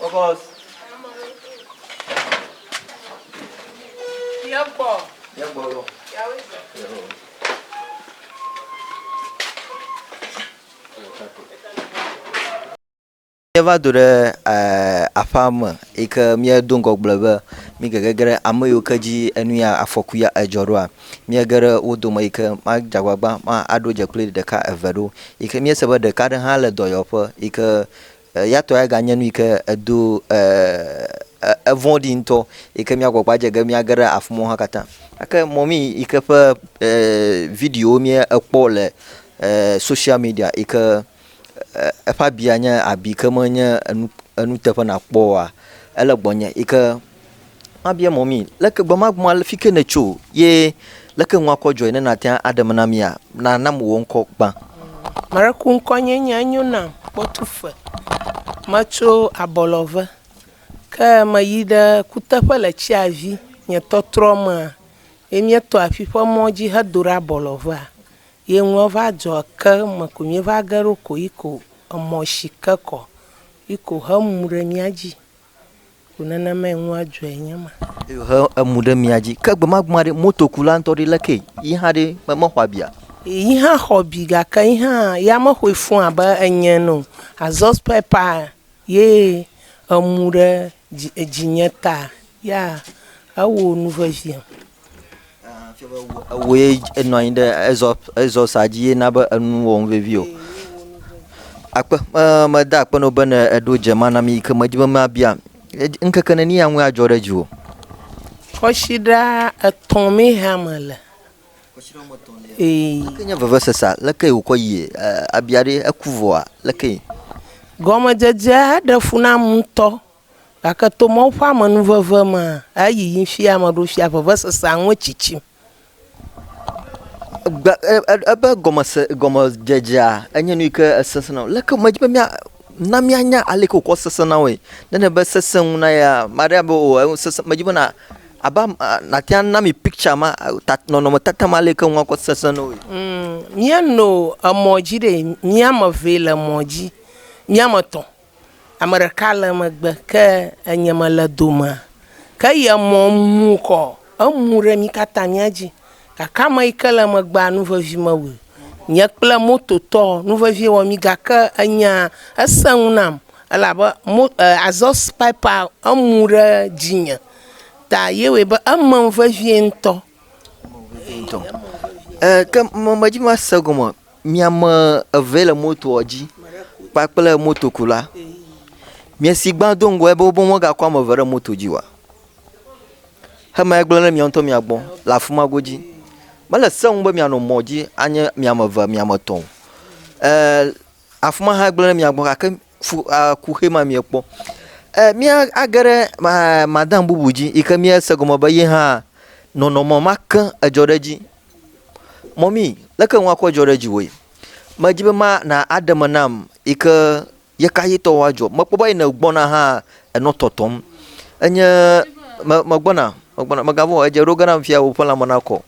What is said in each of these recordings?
Focus. Yabo. Yabo. Eva dure afam ika mia dongo blaba mi gagara amayo kaji anuya afokuya ajorwa mi gagara wodoma ika ma jagwagba ma ado jakule de ka evero ika mi sebe de ka de hala doyopo ika ya to ya ganyanu ika ado avondi nto ika mi agwagba jaga mi agara afmo hakata aka momi ika pa video mi akpole social media ika apa bianya abi kamanya anu tepa na kpoa ele gbonya ika abia momi leke gbama gbama fike na cho ye leke nwa ko join na tia adam na mia na nam wo nko gba mara ku nkonye nyanyu na potufa macho Everlove ka mayida kutafa la chiavi nya totroma emie to afipo moji hadura Everlove ye nwa va jo ka makunye va garo ko iko omoshika ko iko hamure miaji kunana me nwa jo enyama ha amude miaji ka gbama gbama moto kula ntori leke yi ha de ma hwabia yi ha hobby ga ka yi ha ya ma hwe fun aba enye no azos pepper ye amure jinyeta ya awo nuvavia we no inde ezo saji na ba anu won vevio akpa ma da akpa no bana edo jamana mi ka majiba ma bia nka kanani anwe ajore jiwo koshida atomi hamala kenya vava sasa lake ukoyi abiare akuvoa lake goma jaja da funa mto akato mo fa manu vava ma ayi yin fia ma do fia vava sasa nwo chichi aba goma jaja anya nu ka sasa na lake majiba mi na mi anya aleko ko sasa na we na ba sasa na ya mariabo sasa majiba na aba na tia na mi picture ma no tata male kan wa ko sasa no miano amoji de miama vela moji miama ton amarakala magba ka anyama la doma ka ya momu ko amure mi kata miaji ka kama ikala magba nu va vi mawe nyakla moto to nu va vi wa mi gaka anya asanunam alaba azos pipa amure jinya ta yewe ba amman va viento ka maji ma sagoma miama avela moto oji pakpela moto kula mi sigba dongo ebe obo mo ga kwa mo vera moto jiwa ha ma egbela mi onto mi agbon la fuma goji mala sang ba mi anu moji anya miama va miama ton afuma ha egbela mi agbon ka ku hema mi ekpo mi agare madam bubuji ikamia sagoma ba yi ha no mama kan ajoreji momi laka nwa ko joreji we majibe ma na adamanam ika yakayi to wajo makpoba ina gbona ha eno totom anya magbona magavo eje rogana mfia wo pala manako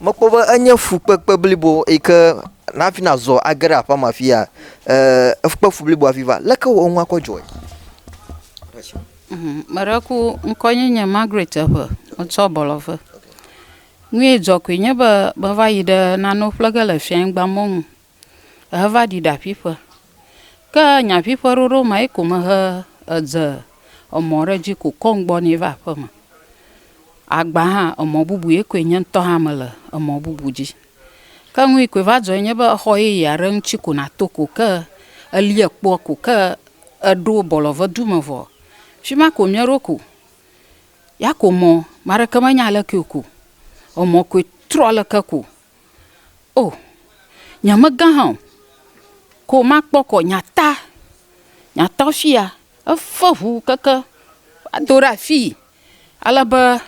makpoba anya fukpekpe blibo ika na fina zo agare apa mafia fukpe fublibo afiva laka wo nwa ko joy maraku nkonye nya Margaret apa oto Everlove nwe jokwe ba va yida na no flagala fian gbamon hava di da pipa ka nya pipa roro mai kuma ha aza omore ji ku kongbo ni va pa ma agba ha omobubu ekwenye nto ha mala omobubu ji ka nwe kwe va jo nya ba hoye ya ran chiku na toko ka ali akpo ku ka ado Everlove dumavo shima ko mieroko ya ko mo mara kama nya la ku o mo ko trola ka ku o nya maga ha ko ma poko nya ta fia a fofu kaka adora fi alaba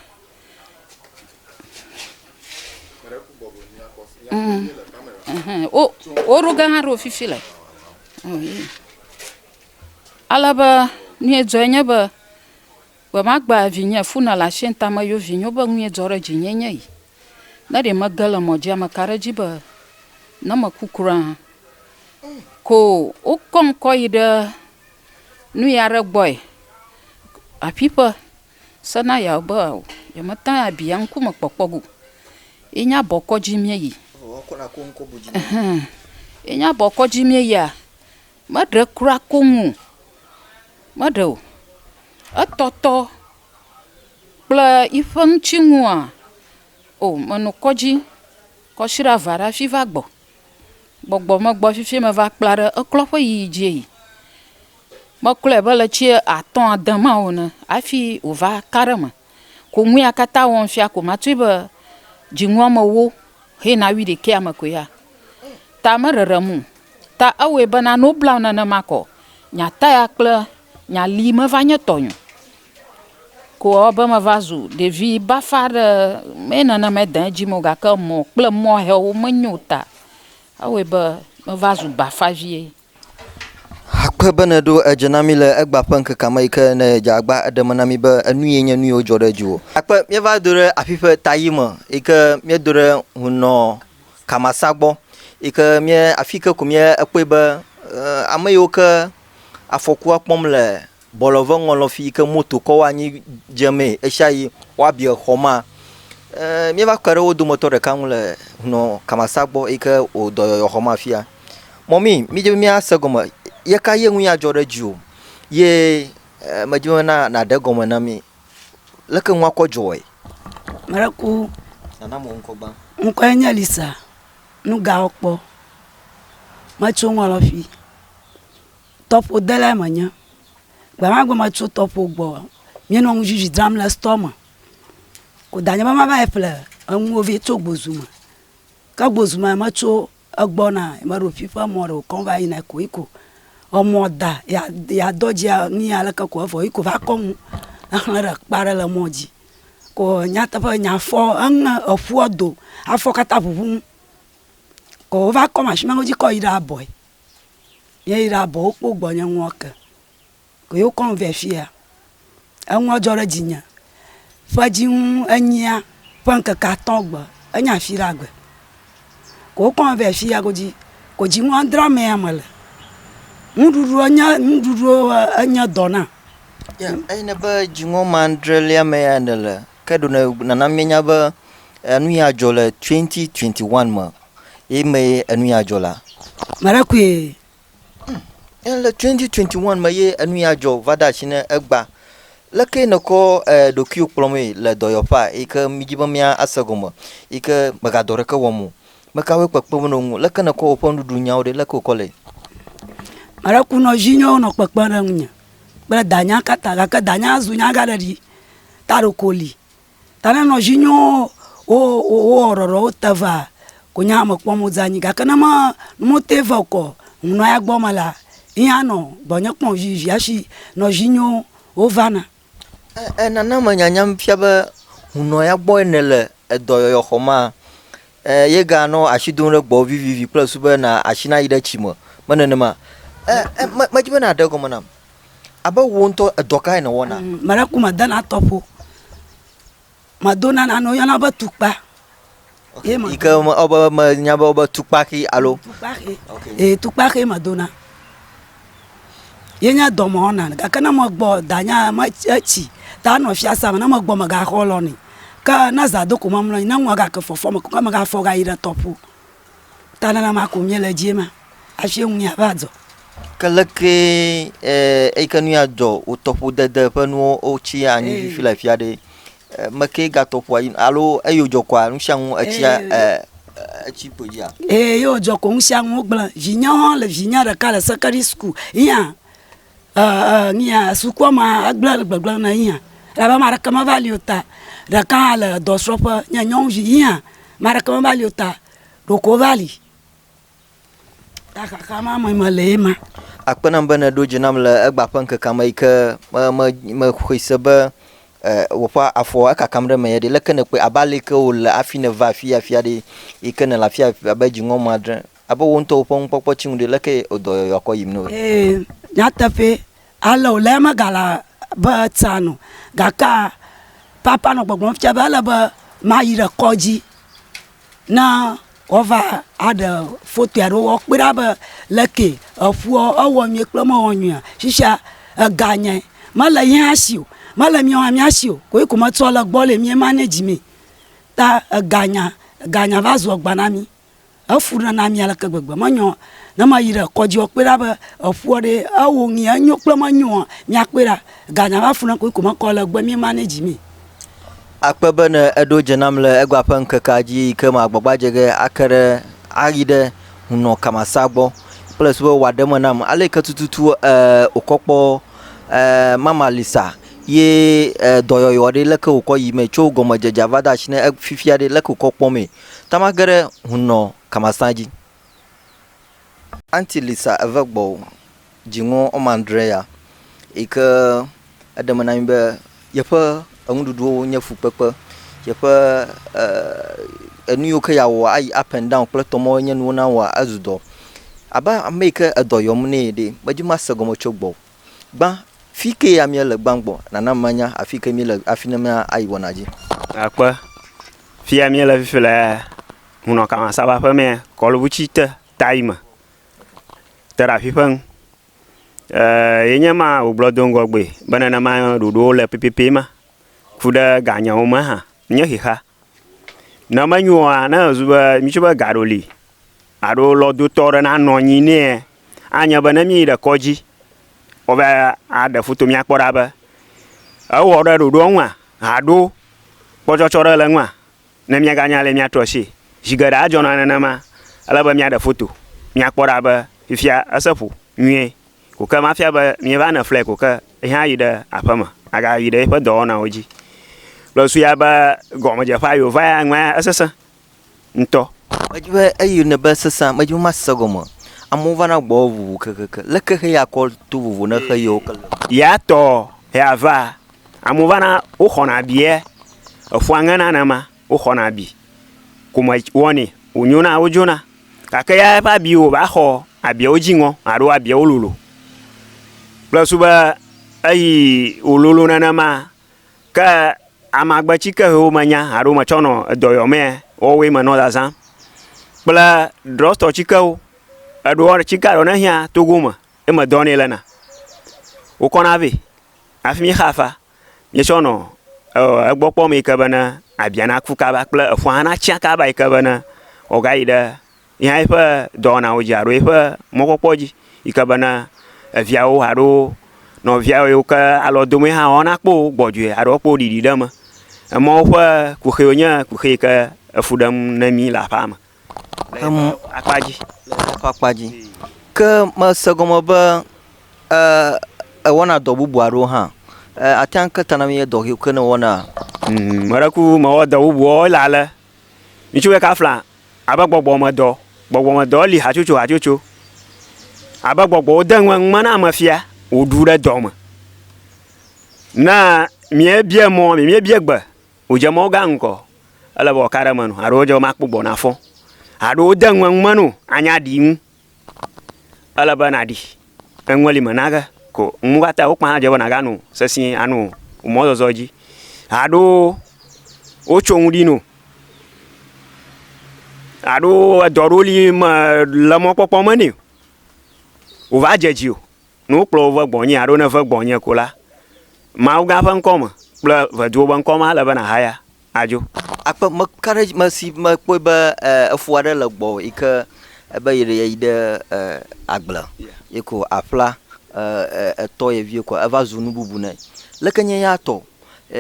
o roga ha ro fifi la alaba ni jonya ba magba vinya funa la shenta ma yo vinyo ba nwie jora jinyenya yi na de magala moja makaraji ba na makukura ko o kon ko ida nu ya re boy apipa sana ya ba ya mata abia nku mkpokpogu inya boko jimie yi inya boko jimie ya madre kura kongu madre atoto pla ifang chingua o manu koji ko shira vara fiva gbo gbogbo mo gbo fifi me va kplare ekloƒe yi dzi mo kle be le tsi aton adama ona afi o va kareme ko ŋu ya kata won fia ko matui be dzinua me wo he na wi de ke ame ko ya ta me reremu ta awe be na no bla na mako nya ta ya kle nya li me va nye tonyu ko obe me va zu devi bafa de me na me dan dzi mo ga ke mo kple mo he o me nyota awe be me va zu bafa vie akpe bene do edzenami le egba ƒe ŋkeke me yike ne dzagba edemenami be enu ye nye nu yiwo dzɔ ɖe dziwo akpe mieva do ɖe afi ƒe tayi me yike miedo ɖe hunɔ kamasa gbɔ yike mie afi ke ko mie ekpɔe be ame yiwo ke afɔkua kpɔm le bɔlɔve ŋɔlɔfi yike moto kɔ wo anyi dzemee esia yi woabi exɔma mieva kpe ɖe wo dometɔ ɖeka ŋu le hunɔ kamasa gbɔ yike wo dɔyɔyɔ xɔma afia mɔmi mi dze be miase gɔme ye ka ye ŋu ya dzɔ ɖe dzi o ye medzi be na ɖe gɔme na mi leke ŋua kɔ dzɔe Maraku nana mo ŋkɔ gba ŋkɔe nye Lisa nugawo kpɔ metso ŋɔlɔfi tɔƒo de le menye gbemagbe metso tɔƒo gbɔ mienɔ ŋudzidzidzi dzram le stɔ me ko danye be mava yi ƒle eŋuwo vie tso gbozu me ke gbozu me metso egbɔna meɖo ƒi ƒe mɔ ɖe wòkɔ va yina ko iko emɔ da ya dɔ dzia ni aleke ko evɔ iko va kɔ ŋu exlẽ ɖe kpa ɖe le mɔ dzi ko nyateƒe nyafɔ eŋe eƒua do afɔ katã ʋuʋu ko wova kɔ machine dzi kɔ yi ɖe abɔe ye yi ɖe abɔ wokpo gbɔnye ŋua ke ko yewo kɔm via fia eŋua dzɔ ɖe dzinye ƒe dziŋu enyia ƒe ŋkeke atɔ̃ gbe enya afi ɖe agbe ko wokɔm via fia godzi ko dziŋu adre mea me le nuɖuɖu enye dɔ na eyine be dziŋɔ mandrelia me ya ne le ke ɖo nana mienya be enu ya dzɔ le 2021 me ye me enu ya dzɔ la meɖekue le 2021 me ye enu ya dzɔ va de asi ne egba leke nekɔ ɖokuiwo kplɔm le dɔyɔƒea yike mi dzi be mia ase gɔme yike megadɔ ɖeke wɔm o mekawoe kpekpem ne ŋu leke nekɔ woƒe nuɖuɖu nyawo ɖe leke wokɔ le Maraku nɔvinyɔwo nɔ kpekpem ɖe ŋunye kple danya kata gake danya zu nyaga ɖeɖi ta ɖo ko li ta ne nɔvinyɔwo wo ɔrɔrɔ wo te va ko nya me kpɔm wodze anyi gake ne mote ve kɔ ŋunɔ ya gbɔ me la ya nɔ gbɔnye kpɔm vivi asi nɔvinyɔwo wovana nana me nyanyam fia be hunɔ ya gbɔ ene le edɔyɔyɔ xɔma ye ga nɔ asi dom ɖe gbɔ vivivi kple su be na asi na yi ɖe tsi me menenema medzi be na ɖe gɔme nam abe wo ŋutɔ edɔ kae ne wɔna Maraku medena tɔƒo medona nane woyɔna be tukpa yike wobe menya be wobe tukpaxi alo tukpa xe medona ye nye dɔme wɔna gake ne megbɔ danya etsi ta nɔ fiasa me ne megbɔ megaxɔ lɔnɛ ke ne zã do ko memlɔ nyi ne ŋua gake fɔfɔ me ke megafɔ ga yi ɖe tɔƒo ta nenema ko mie le dzie ma asi ŋu ya va dzɔ ke leke eyike nu ya dzɔ wo tɔƒo dede ƒe nuwo wotsi anyi fifi le fia ɖe meke gatɔƒoa yi alo eyo dzɔ koa nu sia ŋu etsi ƒo dzia yewo dzɔ ko ŋu sia ŋu gblẽ vinye hã le vinye ɖeka le secondary school yia nia sukua ma egblẽ gbegblẽ na yia elabe ame aɖeke meva li o ta ɖeka hã le dɔsrɔ̃ƒe nye nyɔnuvi yia ame aɖeke meva li o ta ɖoko va li ta xaxa ma me le ye ma akpenam be ne ɖo dzi nam le egba ƒe ŋkeke me yike mexɔe se be woƒe afɔ ekakam ɖe me ya ɖe leke ne kpe abe aleke wole afi ne va afi ɖe yike ne le afi abe dziŋɔ me adre abe wo ŋutɔ woƒe ŋukpɔkpɔ tsi ŋu ɖe leke dɔyɔyɔ kɔ yim ne wo nyateƒe ale wòle megala be etsa no gake papa nɔ gbɔgblɔm fia be ele be mayi ɖe kɔdzi na wova aɖe foto aɖewo wɔkpe ɖa be leke eƒua ewɔ nyuie kple mewɔ nyuia shishia ganya mala yasio mala mi amiasio ko ko ma to la gbo le mi manage mi ta ganya va zo gba na mi afura na mi ala ka gbegbe manyo na ma yire koji opera ba afuore awo ngi anyo kpla manyo mi akpera ganya va funa ko ma ko la gbo mi manage mi akpebe ne edo jenam le egwa ƒe ŋkekeadzi ke ma agbagba dzege akere ayi ɖe hunɔ kamasa gbɔ kple sube wòaɖe me nam ale ke tututu wòkɔkpɔ mama lisa ye dɔyɔyɔ ɖe leke wòkɔ yi me tso gɔmedzedze va de asi ne fifia ɖe leke wòkɔ kpɔ me tama ge ɖe hunɔ kamasa dzi. Aunty Lisa eve gbɔ dziŋɔ wɔme andre ya yi ke eɖe me na mi be yeƒe enuɖuɖuwo nye fukpekpe yeƒe enu yiwo ke yawɔ ayi up and down kple tɔmɔ nye nuwo na wɔa ezu dɔ abe ame yi ke edɔ yɔm nɛ ɖe medzi ma se gɔme tso gbɔ gbã fi ke ya mie le gbã gbɔ nana manya afi ke mi le afi ne mia ayi wɔna dzi akpe fia mie le fifi le hunɔ kamasa va ƒe mea kɔlʋbutsi te tayi me te ɖe afi ƒe ŋu yenye ma wògblɔ do ŋgɔgbe be nenema ɖoɖowo le ppp ma ku ɖe ganyawo me hã nye xixa ne menyoa ne zu be mitso be ga ɖo li alo lɔdotɔ ɖe nanɔ anyi nɛ anye be ne mi ɖe kɔdzi wova aɖe foto miakpɔ ɖa be ewɔ ɖe ɖoɖoa ŋua haɖo kpɔtsɔtsɔ ɖe le ŋua ne miaganya le miatrɔ si zi geɖe adzɔna nenema ele be miaɖe foto miakpɔ ɖa be fifia eseƒo nyuie ko ke mafia be mieva ne fle ko ke hã yi ɖe aƒeme agayi ɖe eƒe dɔwɔnawo dzi kple suya be gɔmedzeƒea yewo va ya ŋua esesẽ ŋutɔ medzi be eyi ne be sesẽ medzi be ma se gɔme amewo vana gbɔ vovo kekeke leke he ya kɔ to vovo ne xe yewo ke le ya tɔ ya va amewo vana woxɔna bie eƒua ŋena nema woxɔna abi ko me wɔnɛ wònyona wodzona gake ya eƒe abiwo va xɔ abiawo dziŋɔ alo abiawo lolo kple su be eyi wòlolo nenema ke amagbetsike hewo menya alo metsɔ nɔ edɔyɔmea wɔwoe me nɔ zazãm kple drɔstɔ tsikewo eɖewo tsike aɖewo ne hiã togo me eme dɔnɛ lena wokɔna vɛ hafi mi xa fa mietsɔ nɔ egbɔ kpɔm yi ke be ne abia naku kaba kple eƒua hã natsia kaba yi ke be ne wògayi ɖe yehã eƒe dɔwɔnawo dzi alo eƒe mɔkpɔkpɔ dzi yi ke be ne eviawo alo nɔviawo yiwo ke alɔdome hã wɔna kpɔ gbɔdzɔe alo kpɔ ɖiɖi ɖe me emɔwo ƒe kuxewo nye kuxe yi ke efu ɖem ne mi le aƒea me akpadzi le eƒe akpadzi ke mese gɔme be ewɔna dɔ bubu aɖewo hã ate ŋu ke tana mi ye dɔ ke ne wɔna meɖeku mewɔ dɔ bubuwo le ale ŋutsu ɖeka fla abe gbɔgbɔmedɔ li hatsotso abe gbɔgbɔwo de ŋume na ame fia wòɖu ɖe dɔ me ne miebie mɔ miebie gbe wòdze mɔwo gã ŋkɔ ele be wɔka ɖe me no alo wodze womakpɔ gbɔna fɔ alo wode ŋume no anya ɖi ŋu ele be naɖi eŋue li me nage ko ŋu katã wokpa dze be nagano sesĩe ano mɔzɔzɔ dzi alo wotso ŋu ɖi no alo edɔ ɖewo li me le mɔkpɔkpɔ me nɛ wòva dze dzi o ne wokplɔ wo ve gbɔnye alo ne ve gbɔnye ko la Mawu gã ƒe ŋkɔ me kple veduwo ƒe ŋkɔ me le be nahaya adzo akpe meka ɖe mesi mekpɔe be efu aɖe le gbɔ yi ke ebe yi ɖe agble yi ko aƒla etɔ ye vie ko eva zu nu bubu ne leke nye ya tɔ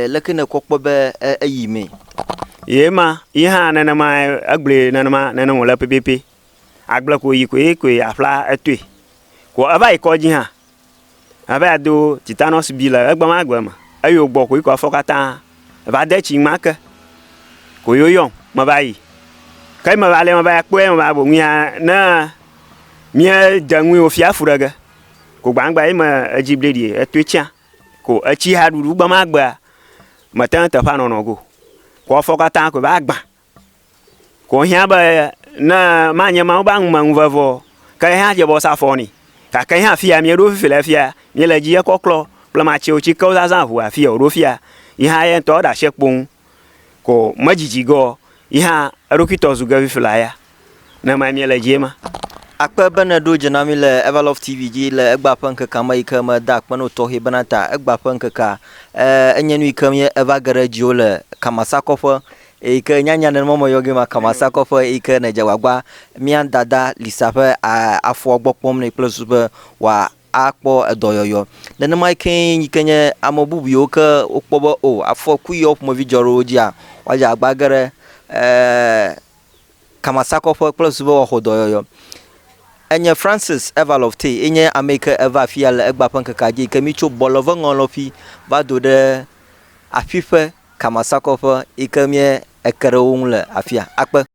leke ne kɔkpɔ be eyi me ye ma yi hã nenema egble nenema nene wòle ppp agble ko yi koe aƒla etoe ko eva yi kɔdzi hã ava do titanus bi le egbe ma gbe me eyo gbɔ ko yi ko afɔ katã va de tsi ŋma ke ko yo yɔm me va yi ke me va le me va ya kpɔe me va bo ŋuia ne mie de ŋui wo fia fu ɖe ge ko gbãgba yi me edzi ble ɖi etoe tsia ko etsi ha ɖuɖu gbe ma gbea me te teƒea nɔnɔ go ko afɔ katã ko va gbã ko hiã be ne manye mawo ba ŋume ŋuvevɔ ke hã dze bɔ sa afɔ nɛ gake hã fia mie ɖo fifi le fia mie le dzi ekɔklɔ kple matsiwo tsikewo zazã ʋu afia wòɖo fia yi hã ye ŋutɔ ɖe asi kpoŋ ko medzidzi gɔ yi hã eɖokui tɔ zu ge fifi la ya ne ma mie le dzie ma akpe bena do dzenami le Everlove TV dzi le egba ƒe ŋkeke me yi ke me da akpe no tɔxɛ bena ta egba ƒe ŋkekea enye nu yi ke eva ge ɖe dziwo le Kamasa kɔƒe yi ke nyanya nenema me yɔ ge ma Kamasa kɔƒe yi ke ne dze gbagba mia dada Lisa ƒe afɔ gbɔ kpɔm nɛ kple susu be wòa akpɔ edɔyɔyɔ nenema yi ke nye ame bubu yiwo ke wokpɔ be o afɔku yiwo ƒomevi dzɔ ɖe wo dzia woadze agba ge ɖe Kamasa kɔƒe kple susu be woaxɔ dɔyɔyɔ. Enye Francis Everlove te enye ame ke eva afia le egba ƒe ŋkekea dzi ke mi tso bɔlɔve ŋɔlɔƒi va do ɖe afi ƒe Kamasa kɔƒe yi ke mie eke ɖe wo ŋu le afia akpe.